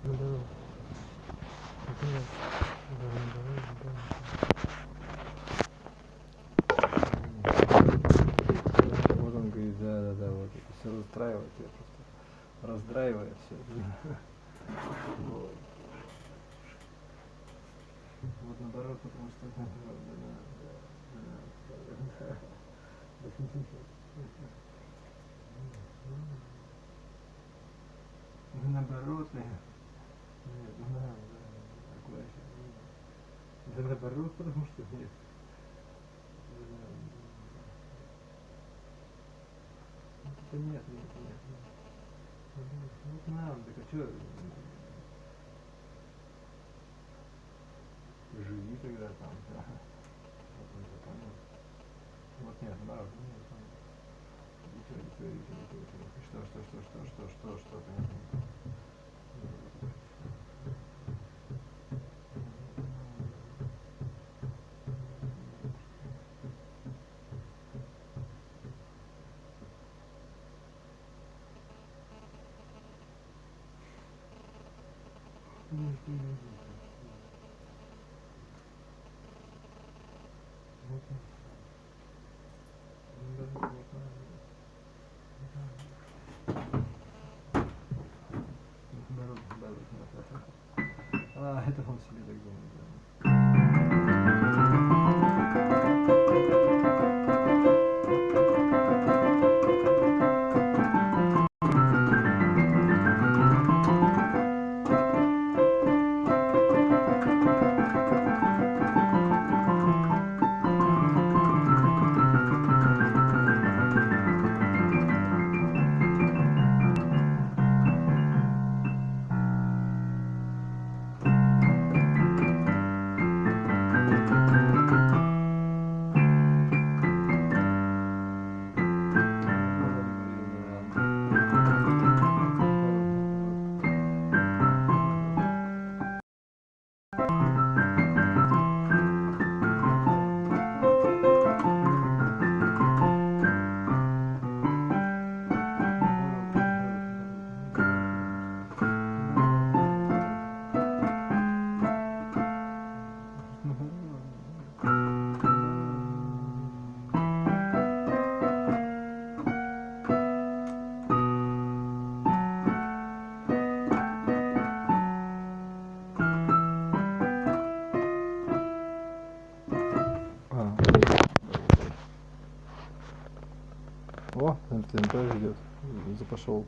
Вот он говорит, да, вот это все расстраивает, я просто раздраивает все. Вот наоборот, потому что наоборот, нет, такое сейчас. Да наоборот, потому что нет. Это нет. Вот надо, так а что? Живи тогда там, да. Вот нет, наоборот, нет. Что понятно. Это он себе так думает, О, ТНТ идет. Запошел.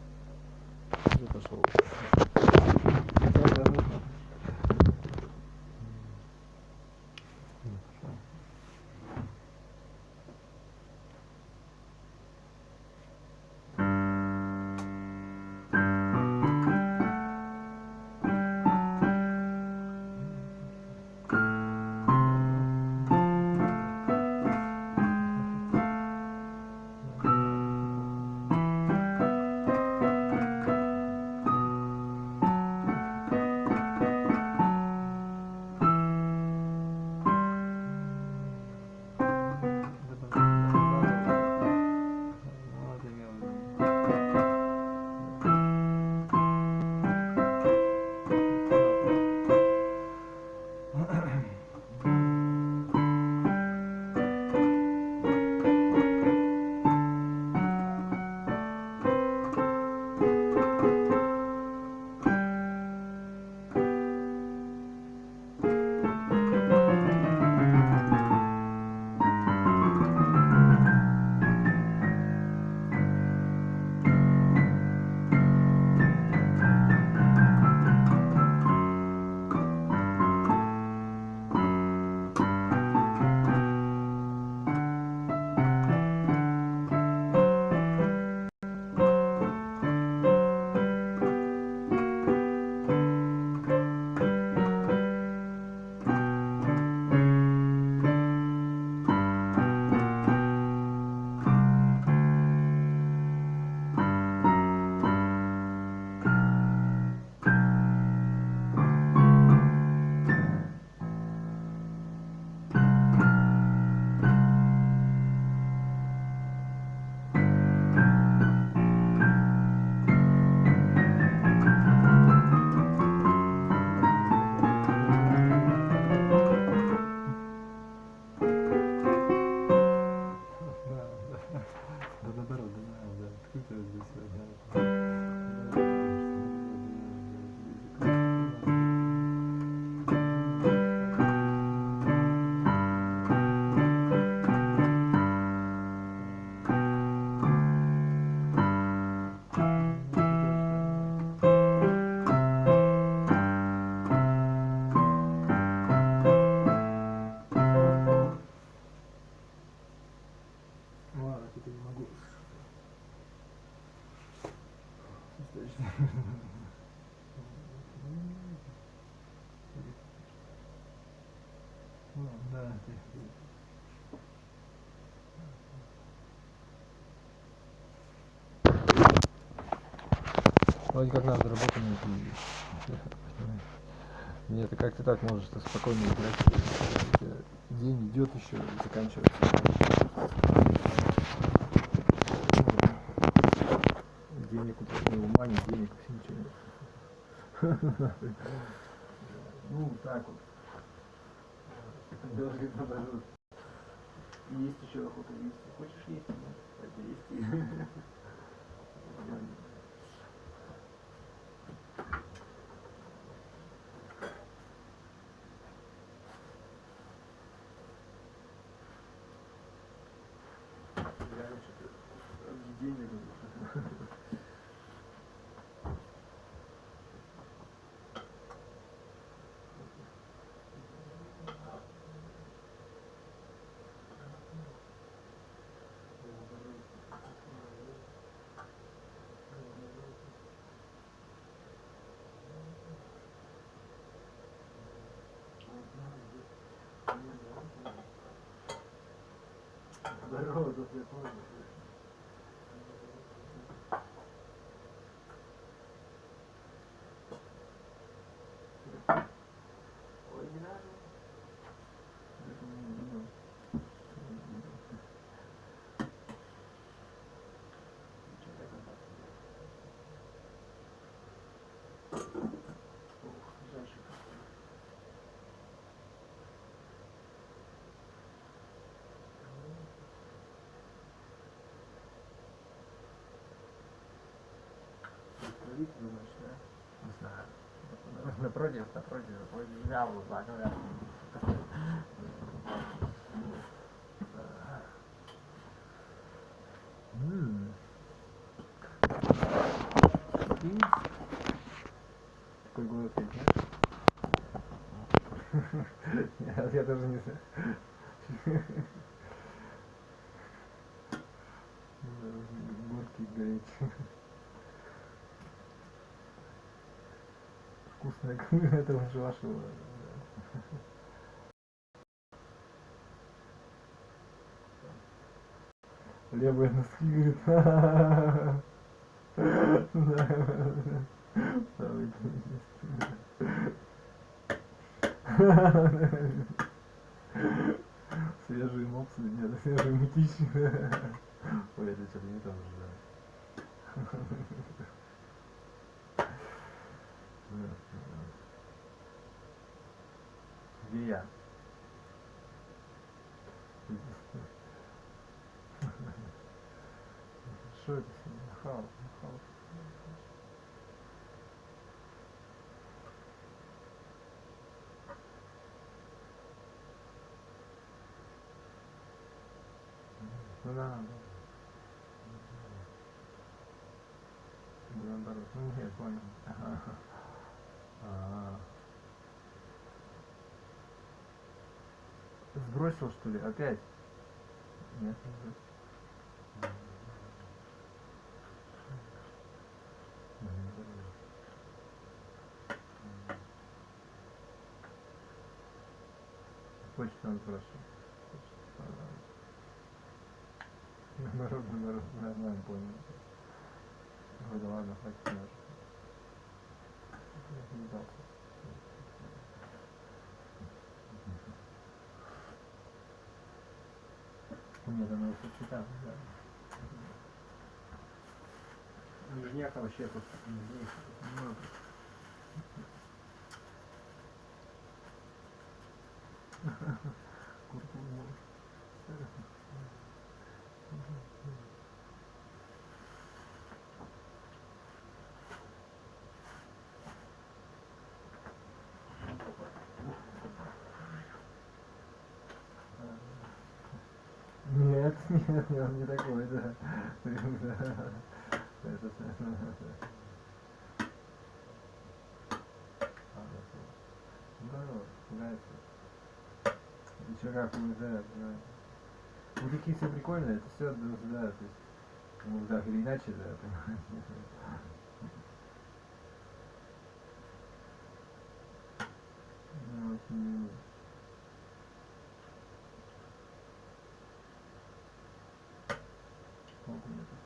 Вроде как надо работу найти. Нет, ты как-то так можешь спокойно играть. День идет еще, заканчивается. Денег у тебя ни ума, ни денег, вообще ничего нет. Ну, так вот. Даже есть еще охота есть. Хочешь есть? Это есть. Объедение. Здорово, тут я тоже. Ой, не надо. Думаешь, да? Не знаю. Напротив, взял вот так, да. Какой голос ты знаешь? Нет, я даже не знаю. Горький, горячий. Вкусная книга, это уже вашего. Левые носки, говорит. Свежие мопсы, нет, свежие мытищи. Ой, это что-то не то уже, да. Где я? Что это сегодня? Хаос. Ну да. Наоборот. Ну нет, понял. Сбросил, что ли? Опять? Нет, не сбросил. Почту он сбросил. Наоборот, нормально понял. Ой, да ладно, хватит даже. Не дался. Нет, оно еще читал, да. Нижняк вообще просто нижняк. Куртку Нет, он не такой, да. Здорово, нравится. Еще как уезжают, да. Ну такие все прикольные, это все, да, то есть, ну так или иначе, да, понимаете. Ну, очень. Сколько у меня тут?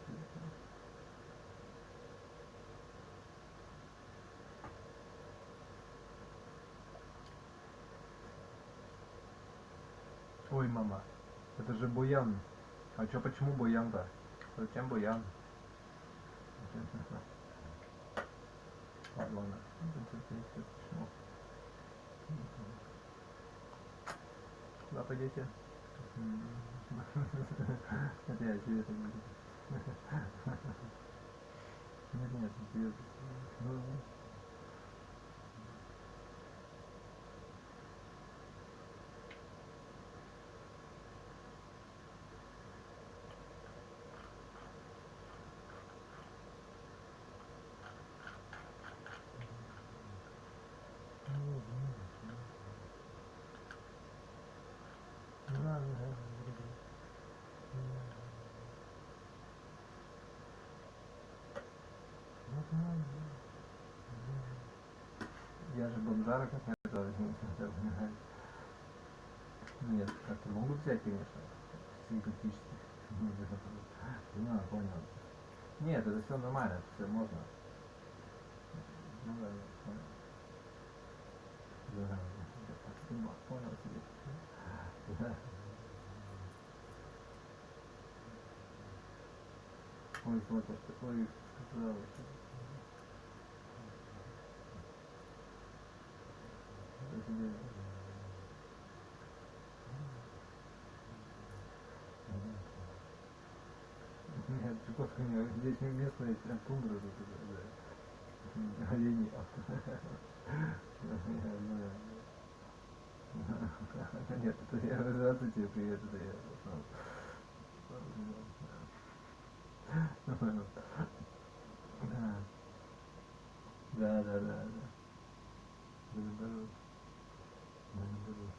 Ой, мама. Это же буян. А чё, почему буян-то? Зачем буян? Ладно. Почему? Куда пойдете? Это я тебе это говорю. Нет, не серьезно. Я же бомжара как это нет, как-то могу взять, конечно, симпатически. Ну, понял. Нет, это все нормально, это все можно. Ну да, понял. Да, понял себе. Да. Ой, смотри, ой, сказал. Нет, Чуковского нет, здесь местные тундры тут, да. Олени. Нет, это я здравствуйте, тебе привет, это я. Да, да, да, да. Наоборот. Наоборот.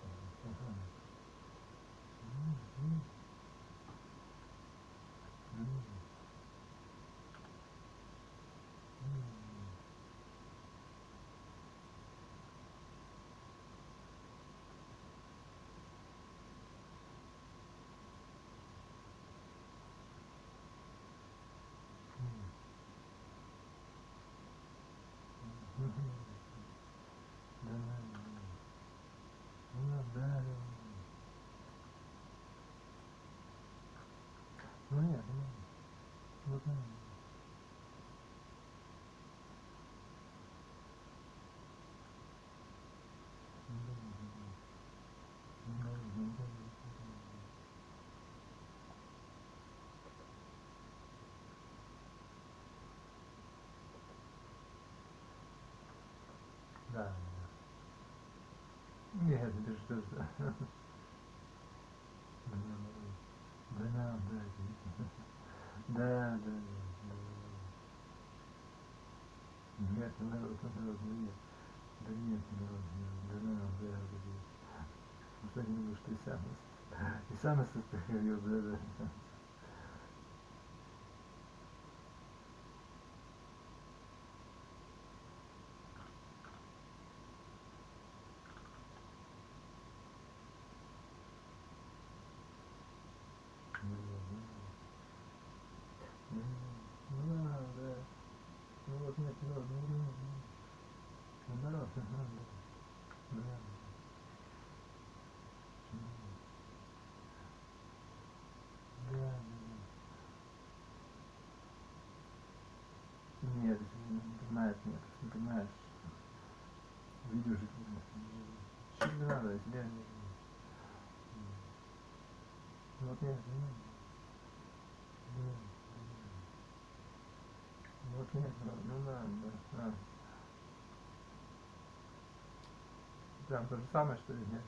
Ну нет, вот да. Нет, это что за... Да, да, да. Нет, народ, нет. Да нет, народ, да, да. Что не думаешь, ты сам состоял, да, да. Ну да, да. Ну вот нет, народ, народ, да. Да, нет, не понимаешь, нет, не понимаешь. Видео же что не надо, я тебя не... Вот нет, вот нет, ну да, да. Прям то же самое, что ли, нет?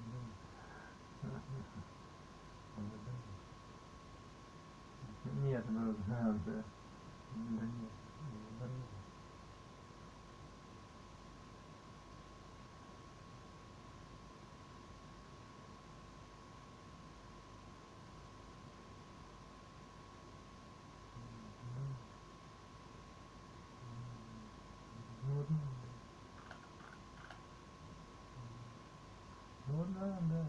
Нет, народ, да, да. Да нет, ну да, да.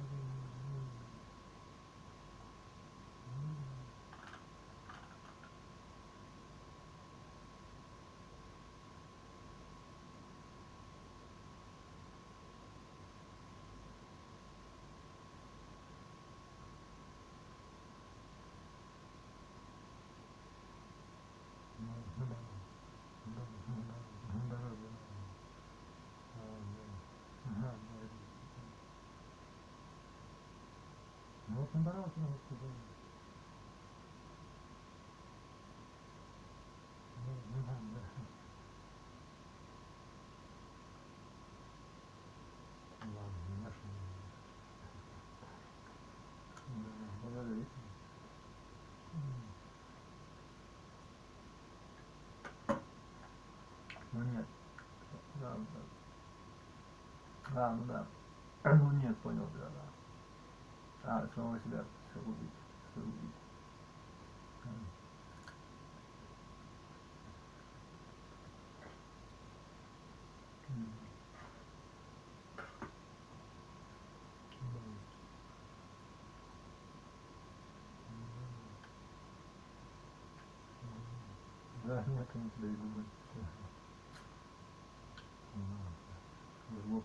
наоборот, господи. Не надо. Ладно, не нашу. Благодарите. Ну нет. Да, да. Да, ну да. Ну нет, понял, да, да. А, самого себя все убить. Все убить. Да, нет, они тебя и думают. Зло.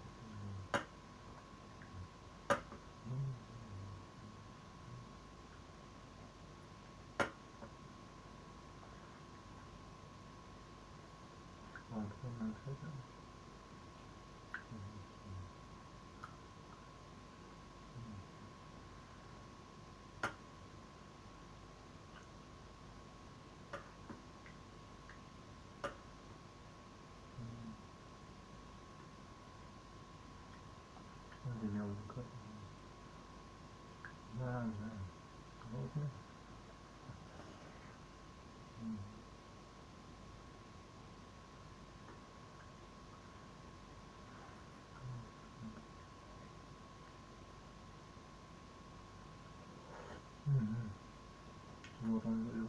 Да, да. Вот нет. Вот он говорил.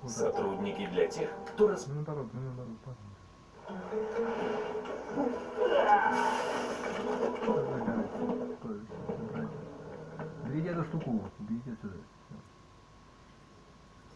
Сотрудники для тех, кто наоборот, берите эту штуку, берите отсюда.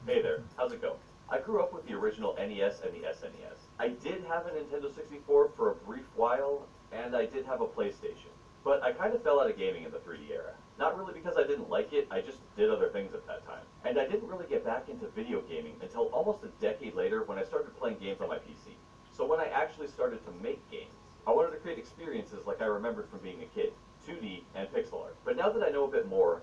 Hey there, how's it going? I grew up with the original NES and the SNES. I did have a Nintendo 64 for a brief while, and I did have a PlayStation. But I kind of fell out of gaming in the 3D era. Not really because I didn't like it, I just did other things at that time. And I didn't really get back into video gaming until almost a decade later when I started playing games on my PC. So when I actually started to make games, I wanted to create experiences like I remembered from being a kid, 2D and pixel art. But now that I know a bit more,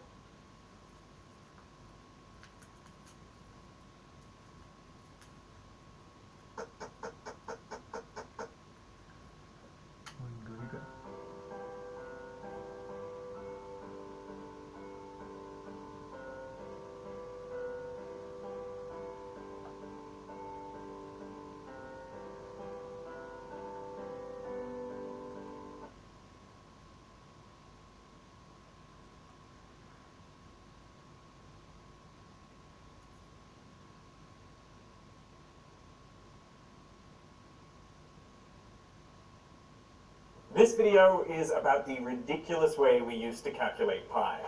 this video is about the ridiculous way we used to calculate pi.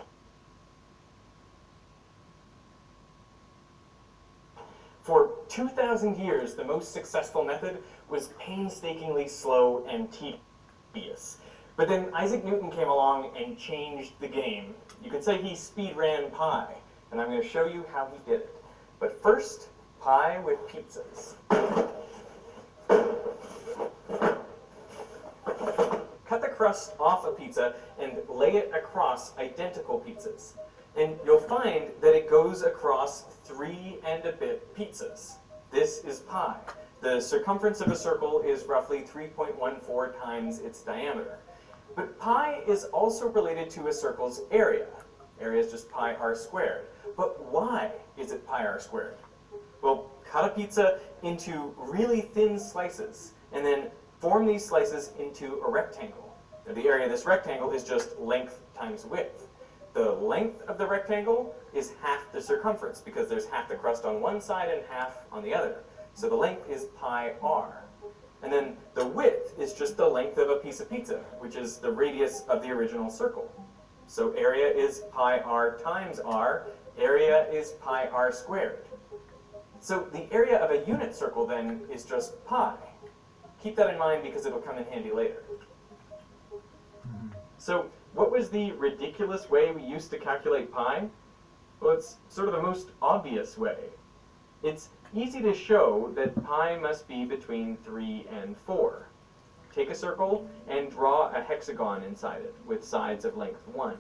For 2,000 years, the most successful method was painstakingly slow and tedious. But then Isaac Newton came along and changed the game. You could say he speed ran pi, and I'm going to show you how he did it. But first, pi with pizzas. Cut the crust off a pizza and lay it across identical pizzas. And you'll find that it goes across 3 and a bit pizzas. This is pi. The circumference of a circle is roughly 3.14 times its diameter. But pi is also related to a circle's area. Area is just pi r squared. But why is it pi r squared? Well, cut a pizza into really thin slices, and then form these slices into a rectangle. Now, the area of this rectangle is just length times width. The length of the rectangle is half the circumference, because there's half the crust on one side and half on the other. So the length is pi r. And then the width is just the length of a piece of pizza, which is the radius of the original circle. So area is pi r times r. Area is pi r squared. So the area of a unit circle, then, is just pi. Keep that in mind because it'll come in handy later. So what was the ridiculous way we used to calculate pi? Well, it's sort of the most obvious way. It's easy to show that pi must be between 3 and 4. Take a circle and draw a hexagon inside it with sides of length 1.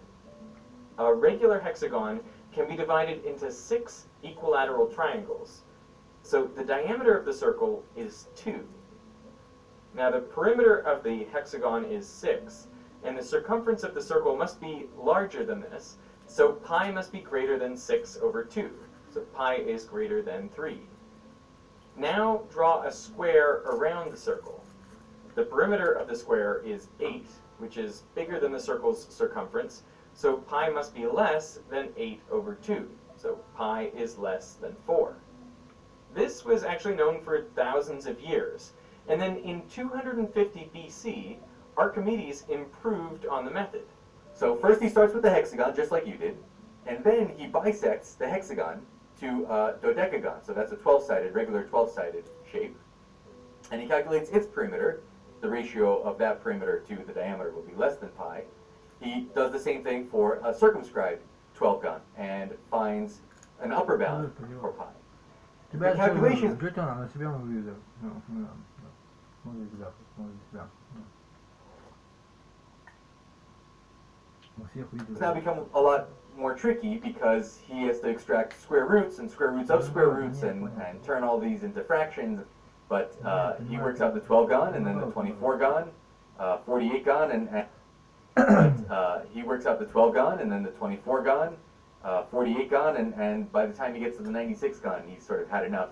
a regular hexagon can be divided into 6 equilateral triangles. So the diameter of the circle is 2. Now the perimeter of the hexagon is 6, and the circumference of the circle must be larger than this, so pi must be greater than 6 over 2. So pi is greater than 3. Now draw a square around the circle. The perimeter of the square is 8, which is bigger than the circle's circumference, so pi must be less than 8 over 2. So pi is less than 4. This was actually known for thousands of years. And then in 250 BC, Archimedes improved on the method. So first he starts with the hexagon, just like you did, and then he bisects the hexagon to a dodecagon. So that's a 12-sided, regular 12-sided shape. And he calculates its perimeter. The ratio of that perimeter to the diameter will be less than pi. He does the same thing for a circumscribed 12-gon and finds an upper bound for pi. Тебя calculation- она на себя выведет. Смотри сюда, смотри сюда. It's now become a lot more tricky because he has to extract square roots and square roots of square roots and turn all these into fractions. But he works out the 12-gon and then the 24-gon, 48-gon, and he works out the 12-gon and then the 24-gon, 48-gon, and by the time he gets to the 96-gon, he's sort of had enough.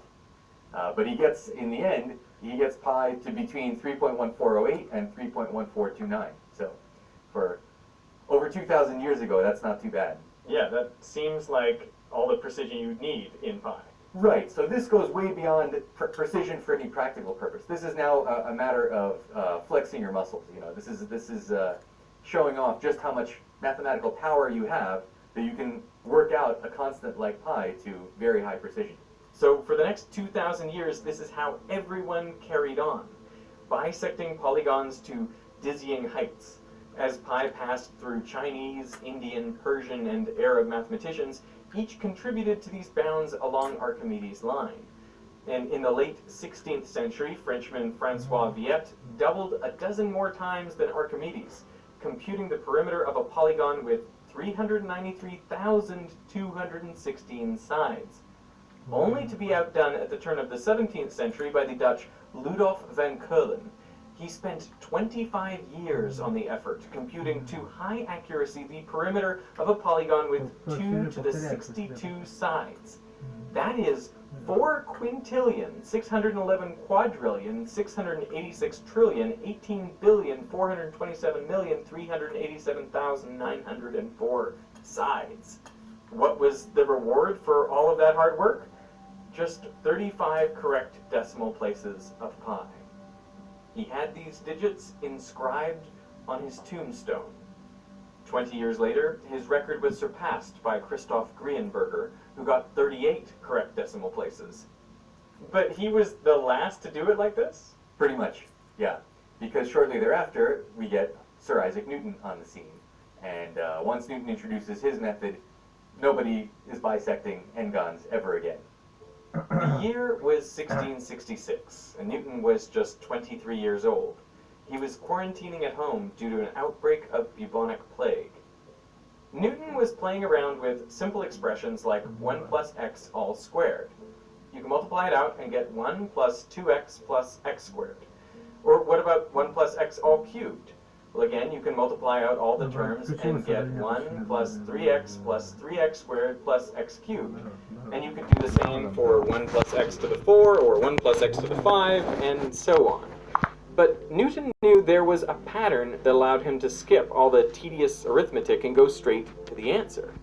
But he gets, in the end, he gets pi to between 3.1408 and 3.1429. So for over 2,000 years ago, that's not too bad. Yeah, that seems like all the precision you'd need in pi. Right, so this goes way beyond precision for any practical purpose. This is now a matter of flexing your muscles. You know, this is showing off just how much mathematical power you have that you can work out a constant like pi to very high precision. So for the next 2,000 years, this is how everyone carried on, bisecting polygons to dizzying heights. As pi passed through Chinese, Indian, Persian, and Arab mathematicians, each contributed to these bounds along Archimedes' line. And in the late 16th century, Frenchman Francois Viette doubled a dozen more times than Archimedes, computing the perimeter of a polygon with 393,216 sides, only to be outdone at the turn of the 17th century by the Dutch Ludolf van Keulen. He spent 25 years on the effort, computing to high accuracy the perimeter of a polygon with 2 to the 62 sides. That is 4 quintillion, 611 quadrillion, 686 trillion, 18 billion, 427 million, 387,904 sides. What was the reward for all of that hard work? Just 35 correct decimal places of pi. He had these digits inscribed on his tombstone. 20 years later, his record was surpassed by Christoph Grienberger, who got 38 correct decimal places. But he was the last to do it like this? Pretty much, yeah. Because shortly thereafter, we get Sir Isaac Newton on the scene. And once Newton introduces his method, nobody is bisecting n-gons ever again. The year was 1666, and Newton was just 23 years old. He was quarantining at home due to an outbreak of bubonic plague. Newton was playing around with simple expressions like 1 plus x all squared. You can multiply it out and get 1 plus 2x plus x squared. Or what about 1 plus x all cubed? Well, again, you can multiply out all the terms and get 1 plus 3x squared plus x cubed. And you could do the same for 1 plus x to the 4 or 1 plus x to the 5 and so on. But Newton knew there was a pattern that allowed him to skip all the tedious arithmetic and go straight to the answer.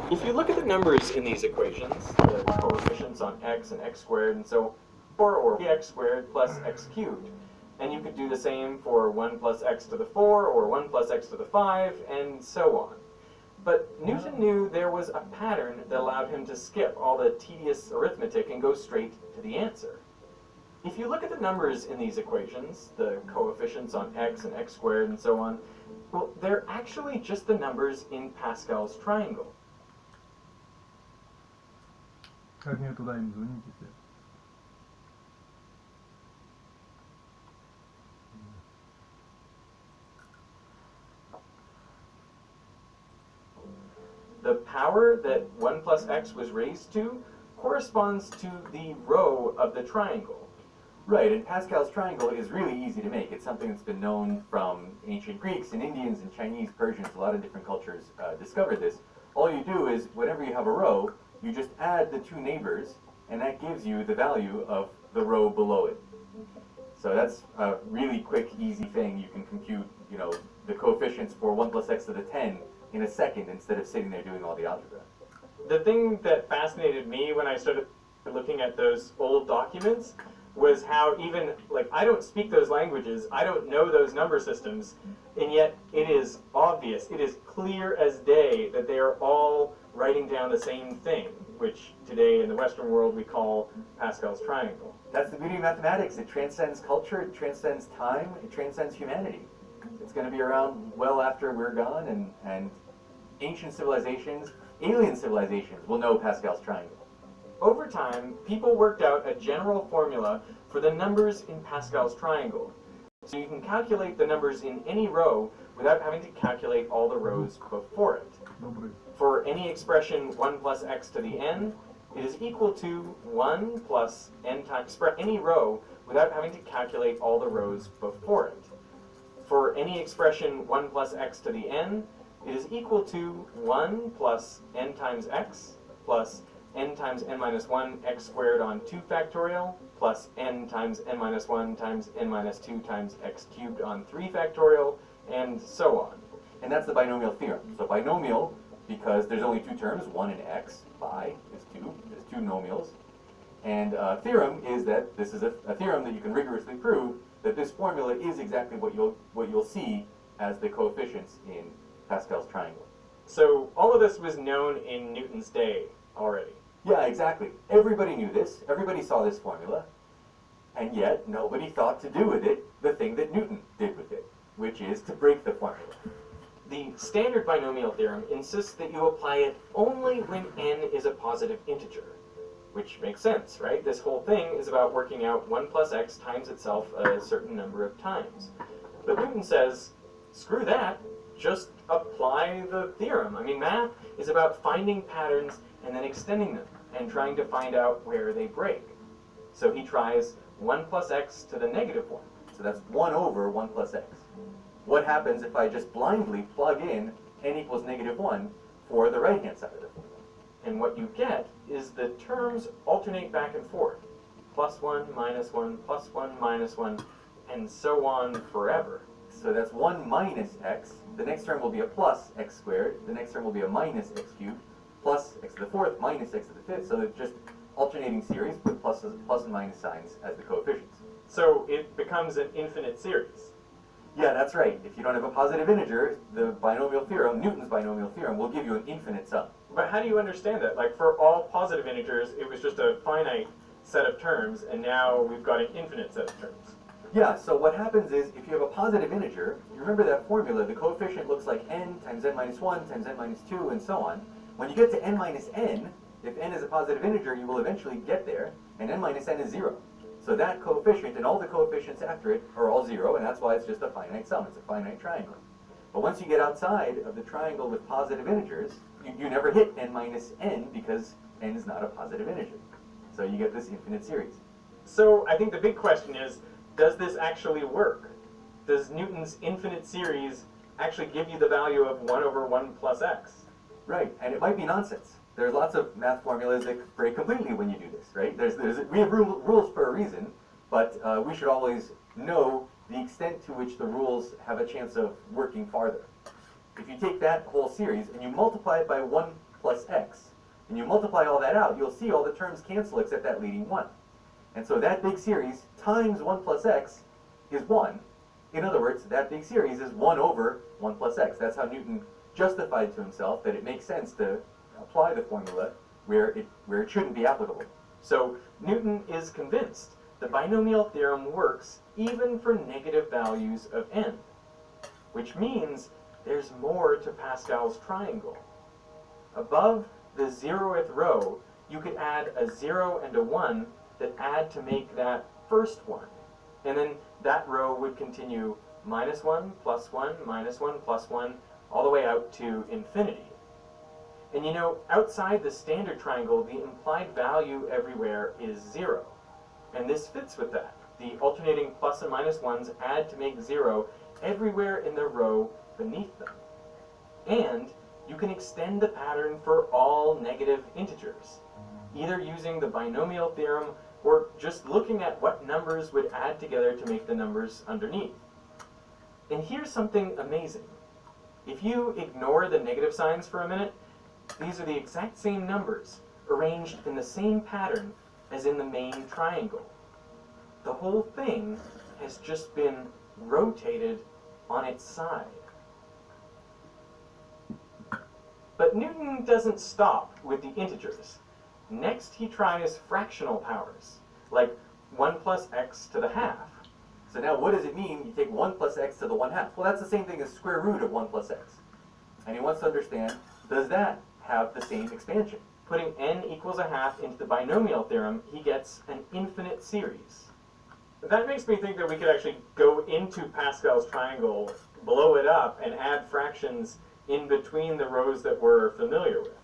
If you look at the numbers in these equations, the coefficients on x and x squared and so 4 or x squared plus x cubed, and you could do the same for 1 plus x to the 4 or 1 plus x to the 5 and so on. But Newton knew there was a pattern that allowed him to skip all the tedious arithmetic and go straight to the answer. If you look at the numbers in these equations, the coefficients on x and x squared and so on, well, they're actually just the numbers in Pascal's triangle. Как мне туда им звонить теперь? the power that 1 plus x was raised to corresponds to the row of the triangle. Right, and Pascal's triangle is really easy to make. It's something that's been known from ancient Greeks and Indians and Chinese, Persians. A lot of different cultures discovered this. All you do is, whenever you have a row, you just add the two neighbors, and that gives you the value of the row below it. So that's a really quick, easy thing. You can compute, you know, the coefficients for 1 plus x to the 10 in a second instead of sitting there doing all the algebra. The thing that fascinated me when I started looking at those old documents was how even, like, I don't speak those languages, I don't know those number systems, and yet it is obvious, it is clear as day that they are all writing down the same thing, which today in the Western world we call Pascal's triangle. That's the beauty of mathematics. It transcends culture, it transcends time, it transcends humanity. It's going to be around well after we're gone, and ancient civilizations, alien civilizations, will know Pascal's triangle. Over time, people worked out a general formula for the numbers in Pascal's triangle. So you can calculate the numbers in any row without having to calculate all the rows before it. For any expression 1 plus x to the n, it is equal to 1 plus n times any row without having to calculate all the rows before it. For any expression 1 plus x to the n, it is equal to 1 plus n times x plus n times n minus 1 x squared on 2 factorial plus n times n minus 1 times n minus 2 times x cubed on 3 factorial, and so on. And that's the binomial theorem. So binomial, because there's only two terms, 1 and x, bi is 2, there's two nomials. And theorem is that this is a theorem that you can rigorously prove that this formula is exactly what you'll see as the coefficients in Pascal's triangle. So all of this was known in Newton's day already. Yeah, exactly. Everybody knew this. Everybody saw this formula. And yet, nobody thought to do with it the thing that Newton did with it, which is to break the formula. The standard binomial theorem insists that you apply it only when n is a positive integer, which makes sense, right? This whole thing is about working out 1 plus x times itself a certain number of times. But Newton says, screw that, just apply the theorem. I mean, math is about finding patterns and then extending them and trying to find out where they break. So he tries 1 plus x to the negative 1. So that's 1 over 1 plus x. What happens if I just blindly plug in n equals negative 1 for the right-hand side of the formula? And what you get is the terms alternate back and forth. Plus 1, minus 1, plus 1, minus 1, and so on forever. So that's 1 minus x. The next term will be a plus x squared. The next term will be a minus x cubed. Plus x to the fourth, minus x to the fifth. So it's just alternating series with plus and minus signs as the coefficients. So it becomes an infinite series. Yeah, that's right. If you don't have a positive integer, the binomial theorem, Newton's binomial theorem, will give you an infinite sum. But how do you understand that? Like, for all positive integers, it was just a finite set of terms, and now we've got an infinite set of terms. Yeah, so what happens is, if you have a positive integer, you remember that formula, the coefficient looks like n times n minus 1 times n minus 2, and so on. When you get to n minus n, if n is a positive integer, you will eventually get there, and n minus n is 0. So that coefficient and all the coefficients after it are all 0, and that's why it's just a finite sum. It's a finite triangle. But once you get outside of the triangle with positive integers, you never hit n minus n because n is not a positive integer. So you get this infinite series. So I think the big question is, does this actually work? Does Newton's infinite series actually give you the value of 1 over 1 plus x? Right, and it might be nonsense. There's lots of math formulas that break completely when you do this, right? We have rules for a reason, but we should always know the extent to which the rules have a chance of working farther. If you take that whole series and you multiply it by 1 plus x, and you multiply all that out, you'll see all the terms cancel except that leading 1. And so that big series times 1 plus x is 1. In other words, that big series is 1 over 1 plus x. That's how Newton justified to himself that it makes sense to apply the formula where it shouldn't be applicable. So Newton is convinced the binomial theorem works even for negative values of n, which means there's more to Pascal's triangle. Above the 0th row, you could add a 0 and a 1 that add to make that first one. And then that row would continue minus 1, plus 1, minus 1, plus 1, all the way out to infinity. And you know, outside the standard triangle, the implied value everywhere is 0. And this fits with that. The alternating plus and minus ones add to make 0 everywhere in the row beneath them. And you can extend the pattern for all negative integers, either using the binomial theorem or just looking at what numbers would add together to make the numbers underneath. And here's something amazing. If you ignore the negative signs for a minute, these are the exact same numbers, arranged in the same pattern as in the main triangle. The whole thing has just been rotated on its side. But Newton doesn't stop with the integers. Next he tries fractional powers, like 1 plus x to the half. So now what does it mean you take 1 plus x to the 1/2? Well, that's the same thing as square root of 1 plus x. And he wants to understand, does that have the same expansion? Putting n equals a half into the binomial theorem, he gets an infinite series. That makes me think that we could actually go into Pascal's triangle, blow it up, and add fractions in between the rows that we're familiar with.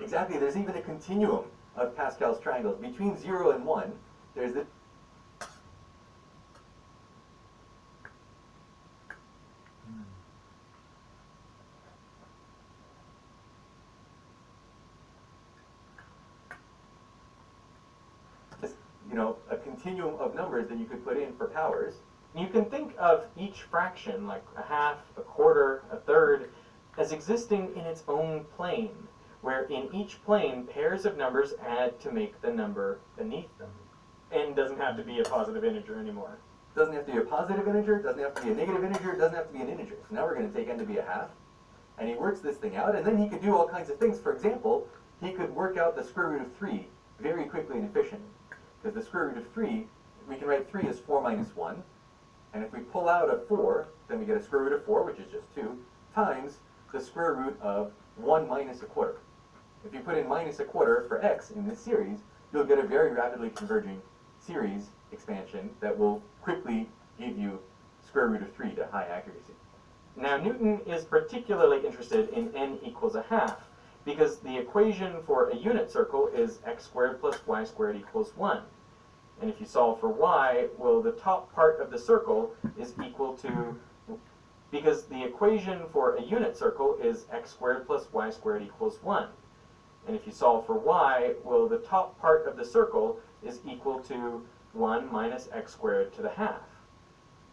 Exactly, there's even a continuum of Pascal's triangles. Between 0 and 1, there's the a continuum of numbers that you could put in for powers. You can think of each fraction, like a half, a quarter, a third, as existing in its own plane, where in each plane pairs of numbers add to make the number beneath them. N doesn't have to be a positive integer anymore. Doesn't have to be a positive integer, doesn't have to be a negative integer, doesn't have to be an integer. So now we're going to take n to be a half, and he works this thing out, and then he could do all kinds of things. For example, he could work out the square root of 3 very quickly and efficiently. Because the square root of 3, we can write 3 as 4 minus 1, and if we pull out a 4, then we get a square root of 4, which is just 2, times the square root of 1 minus a quarter. If you put in minus a quarter for x in this series, you'll get a very rapidly converging series expansion that will quickly give you square root of 3 to high accuracy. Now Newton is particularly interested in n equals a half, because the equation for a unit circle is x squared plus y squared equals 1. And if you solve for y, well, the top part of the circle is equal to, because the equation for a unit circle is x squared plus y squared equals 1. And if you solve for y, well, the top part of the circle is equal to 1 minus x squared to the half.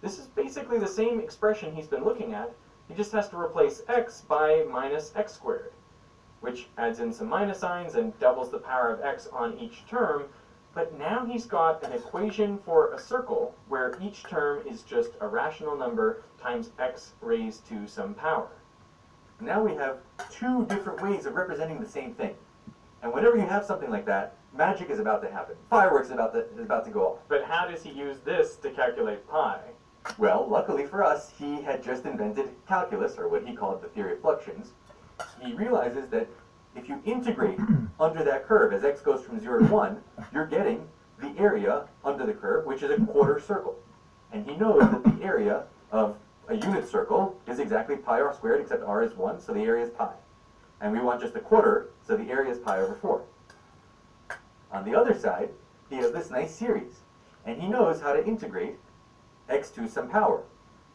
This is basically the same expression he's been looking at. He just has to replace x by minus x squared, which adds in some minus signs and doubles the power of x on each term. But now he's got an equation for a circle where each term is just a rational number times x raised to some power. Now we have two different ways of representing the same thing. And whenever you have something like that, magic is about to happen. Fireworks is about to go off. But how does he use this to calculate pi? Well, luckily for us, he had just invented calculus, or what he called the theory of fluxions. He realizes that if you integrate under that curve as x goes from 0 to 1, you're getting the area under the curve, which is a quarter circle. And he knows that the area of a unit circle is exactly pi r squared, except r is 1, so the area is pi. And we want just a quarter, so the area is pi over 4. On the other side, he has this nice series, and he knows how to integrate x to some power.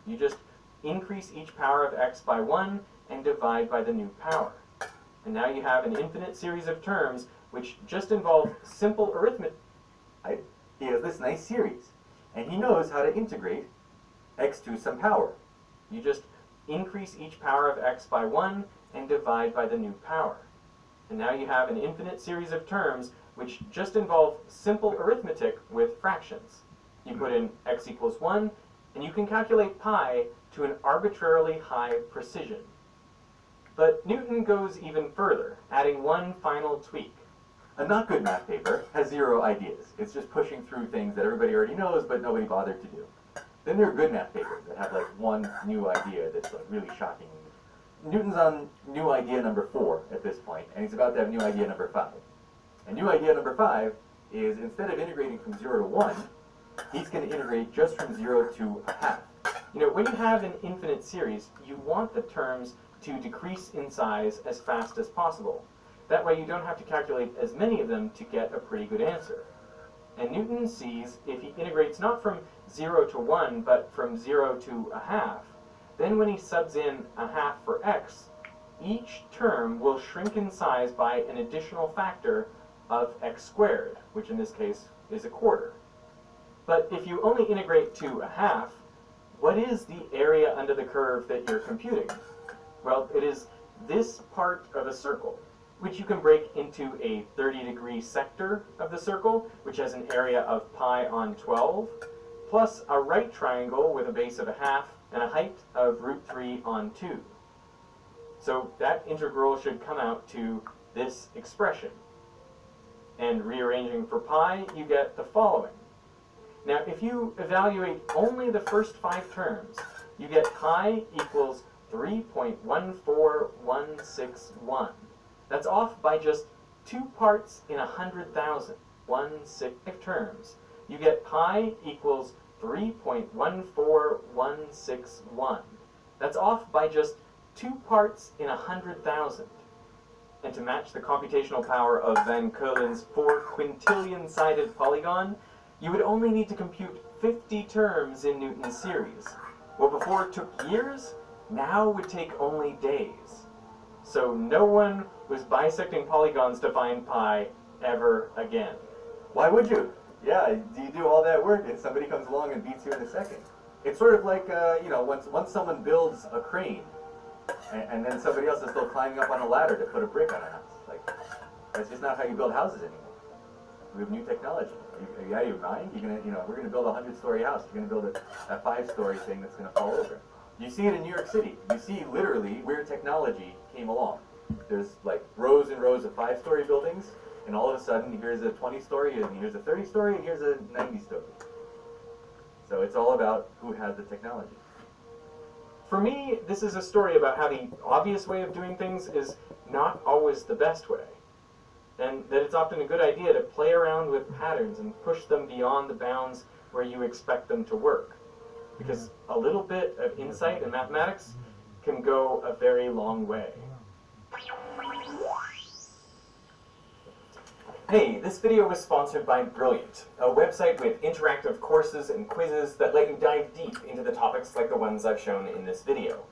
You just increase each power of x by 1 and divide by the new power. And now you have an infinite series of terms which just involve simple arithmetic. He has this nice series, and he knows how to integrate x to some power. You just increase each power of x by 1 and divide by the new power. And now you have an infinite series of terms which just involve simple arithmetic with fractions. You put in x equals 1, and you can calculate pi to an arbitrarily high precision. But Newton goes even further, adding one final tweak. A not good math paper has 0 ideas. It's just pushing through things that everybody already knows, but nobody bothered to do. Then there are good math papers that have like one new idea that's like really shocking. Newton's on new idea number 4 at this point, and he's about to have new idea number 5. And new idea number 5 is instead of integrating from 0 to 1, he's going to integrate just from 0 to a half. You know, when you have an infinite series, you want the terms to decrease in size as fast as possible. That way you don't have to calculate as many of them to get a pretty good answer. And Newton sees if he integrates not from 0 to 1, but from 0 to a half, then when he subs in a half for x, each term will shrink in size by an additional factor of x squared, which in this case is a quarter. But if you only integrate to a half, what is the area under the curve that you're computing? Well, it is this part of a circle, which you can break into a 30-degree sector of the circle, which has an area of pi on 12, plus a right triangle with a base of a half and a height of root 3 on 2. So that integral should come out to this expression. And rearranging for pi, you get the following. Now, if you evaluate only the first 5 terms, you get pi equals 3.14161. That's off by just 2 parts in 100,000. 1/6 terms. You get pi equals 3.14161. That's off by just 2 parts in 100,000. And to match the computational power of Van Curlen's 4 quintillion-sided polygon, you would only need to compute 50 terms in Newton's series. What before took years, now would take only days. So no one was bisecting polygons to find pi ever again. Why would you? Yeah, you do all that work and somebody comes along and beats you in a second. It's sort of like, once someone builds a crane and then somebody else is still climbing up on a ladder to put a brick on a house. Like, that's just not how you build houses anymore. We have new technology. Are you out of your mind? We're gonna build a 100-story house. You're gonna build a 5-story thing that's gonna fall over. You see it in New York City. You see literally where technology came along. There's like rows and rows of 5-story buildings, and all of a sudden here's a 20-story, and here's a 30-story, and here's a 90-story. So it's all about who has the technology. For me, this is a story about how the obvious way of doing things is not always the best way. And that it's often a good idea to play around with patterns and push them beyond the bounds where you expect them to work. Because a little bit of insight in mathematics can go a very long way. Hey, this video was sponsored by Brilliant, a website with interactive courses and quizzes that let you dive deep into the topics like the ones I've shown in this video.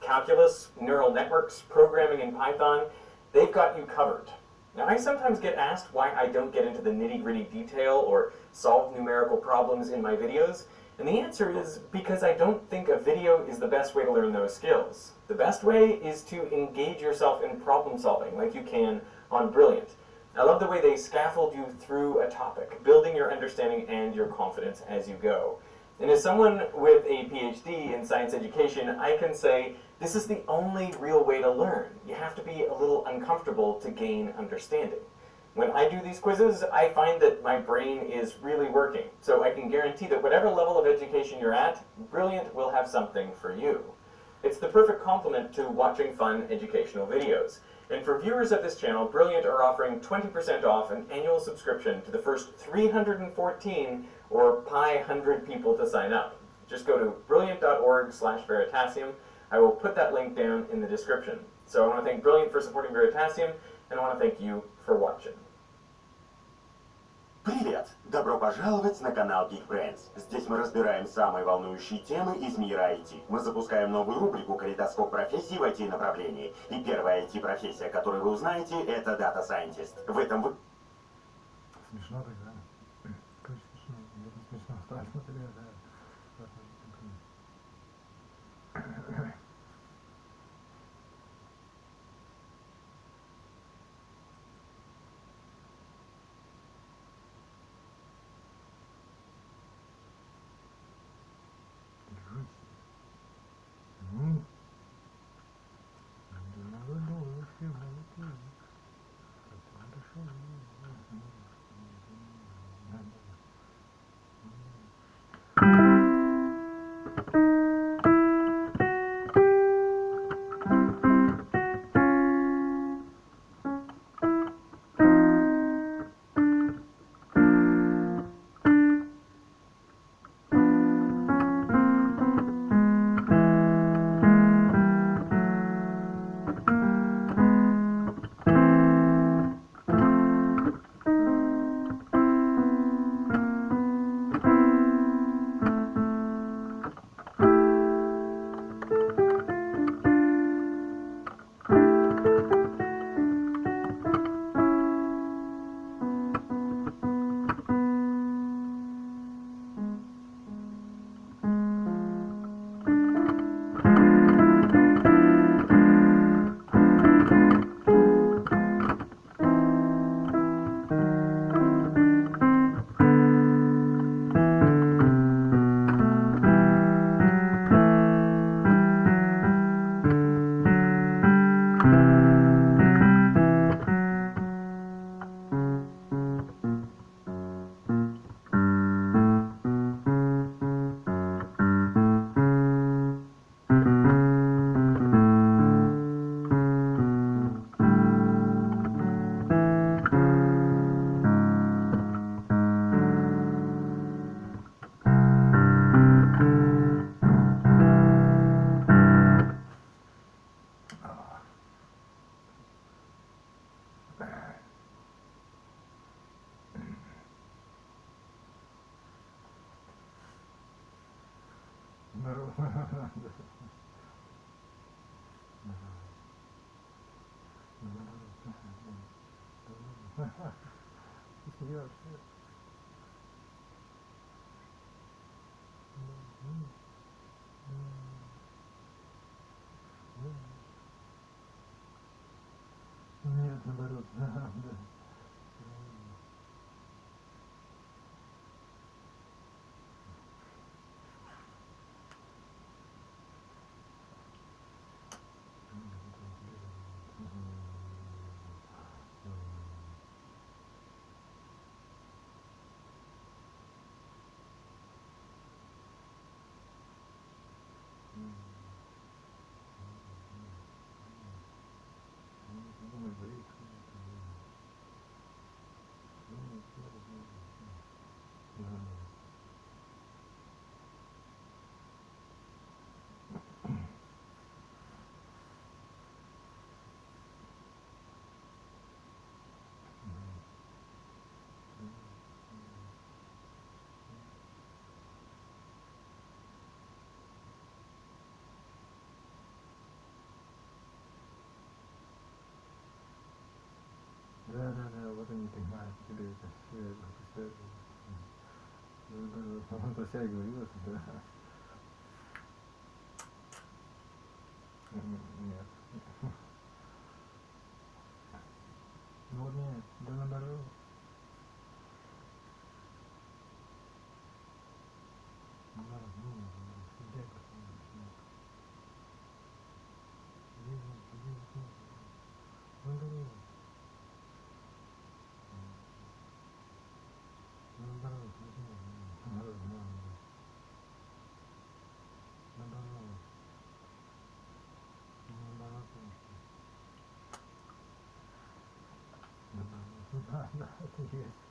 Calculus, neural networks, programming in Python, they've got you covered. Now, I sometimes get asked why I don't get into the nitty-gritty detail or solve numerical problems in my videos, and the answer is because I don't think a video is the best way to learn those skills. The best way is to engage yourself in problem solving like you can on Brilliant. I love the way they scaffold you through a topic, building your understanding and your confidence as you go. And as someone with a PhD in science education, I can say this is the only real way to learn. You have to be a little uncomfortable to gain understanding. When I do these quizzes, I find that my brain is really working, so I can guarantee that whatever level of education you're at, Brilliant will have something for you. It's the perfect complement to watching fun educational videos. And for viewers of this channel, Brilliant are offering 20% off an annual subscription to the first 314 or pi 100 people to sign up. Just go to brilliant.org/Veritasium. I will put that link down in the description. So I want to thank Brilliant for supporting Veritasium, and I want to thank you for watching. Привет! Добро пожаловать на канал Geekbrains. Здесь мы разбираем самые волнующие темы из мира IT. Мы запускаем новую рубрику «Калейдоскоп профессий в IT-направлении». И первая IT-профессия, которую вы узнаете, это Data Scientist. В этом вы... Смешно тогда. Очень смешно. Это смешно. Страшно тогда, да. наоборот. Ты смеешься. Нет, наоборот, да. Да, вот они понимают, тебе это все, он про себя и говорил, что да. Нет. Ну вот нет, да наоборот. Да, это есть.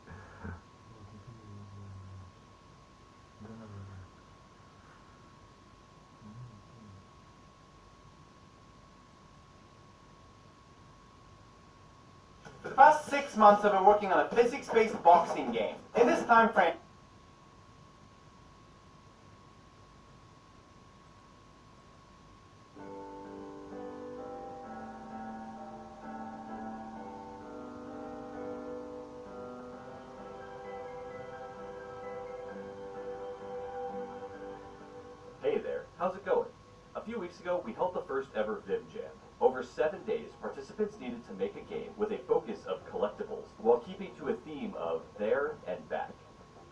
For the past 6 months, I've been working on a physics-based boxing game. In this time frame, Hey there, how's it going? A few weeks ago, we held the first ever Vim Jam. Over 7 days, participants needed to make a game with a focus of collectibles, while keeping to a theme of there and back.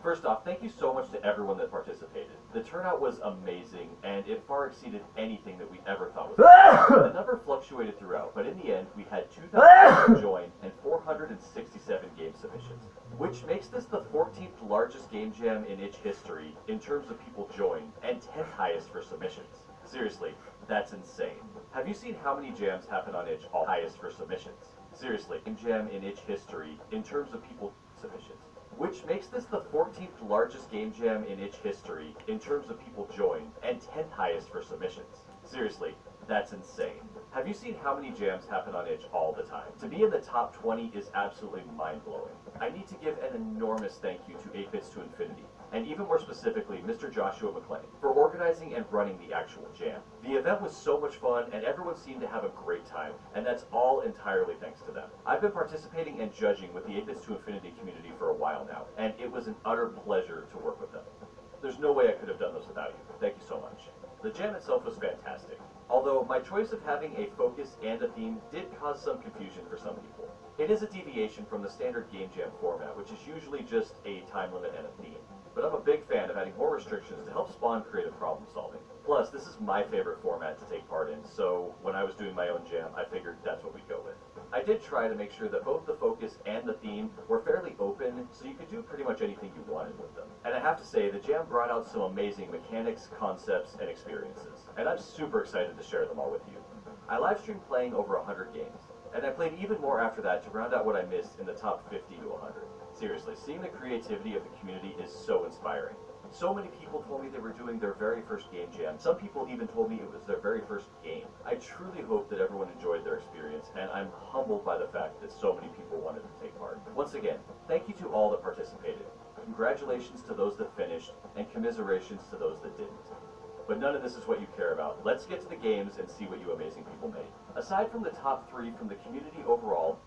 First off, thank you so much to everyone that participated. The turnout was amazing, and it far exceeded anything that we ever thought was possible. The number fluctuated throughout, but in the end, we had 2,000 people join and 467 game submissions, which makes this the 14th largest game jam in itch history in terms of people joined, and 10th highest for submissions. Seriously, that's insane. Have you seen how many jams happen on itch, all highest for submissions? Seriously, game jam in itch history in terms of people submissions, which makes this the 14th largest game jam in itch history in terms of people joined, and 10th highest for submissions. Seriously, that's insane. Have you seen how many jams happen on itch all the time? To be in the top 20 is absolutely mind-blowing. I need to give an enormous thank you to 8-Bits to Infinity, and even more specifically, Mr. Joshua McClain, for organizing and running the actual jam. The event was so much fun, and everyone seemed to have a great time, and that's all entirely thanks to them. I've been participating and judging with the 8-Bits to Infinity community for a while now, and it was an utter pleasure to work with them. There's no way I could have done this without you. Thank you so much. The jam itself was fantastic, although my choice of having a focus and a theme did cause some confusion for some people. It is a deviation from the standard game jam format, which is usually just a time limit and a theme. But I'm a big fan of adding more restrictions to help spawn creative problem solving. Plus, this is my favorite format to take part in, so when I was doing my own jam, I figured that's what we'd go with. I did try to make sure that both the focus and the theme were fairly open, so you could do pretty much anything you wanted with them. And I have to say, the jam brought out some amazing mechanics, concepts, and experiences, and I'm super excited to share them all with you. I live streamed playing over 100 games, and I played even more after that to round out what I missed in the top 50 to 100. Seriously, seeing the creativity of the community is so inspiring. So many people told me they were doing their very first game jam. Some people even told me it was their very first game. I truly hope that everyone enjoyed their experience, and I'm humbled by the fact that so many people wanted to take part. Once again, thank you to all that participated. Congratulations to those that finished, and commiserations to those that didn't. But none of this is what you care about. Let's get to the games and see what you amazing people made. Aside from the top 3 from the community overall,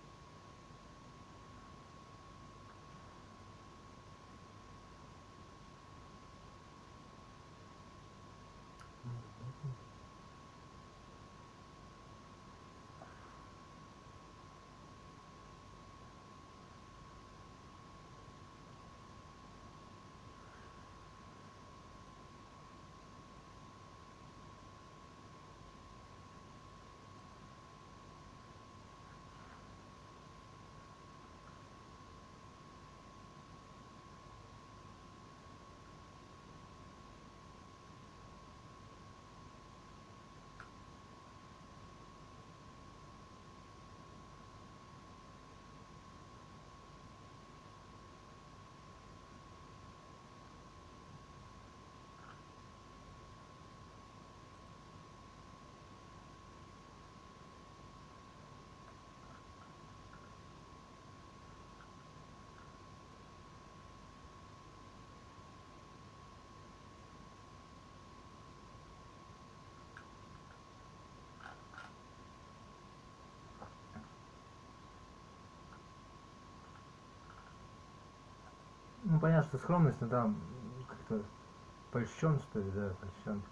Ну, понятно, что скромность, но там как-то польщен, что ли, да, польщен.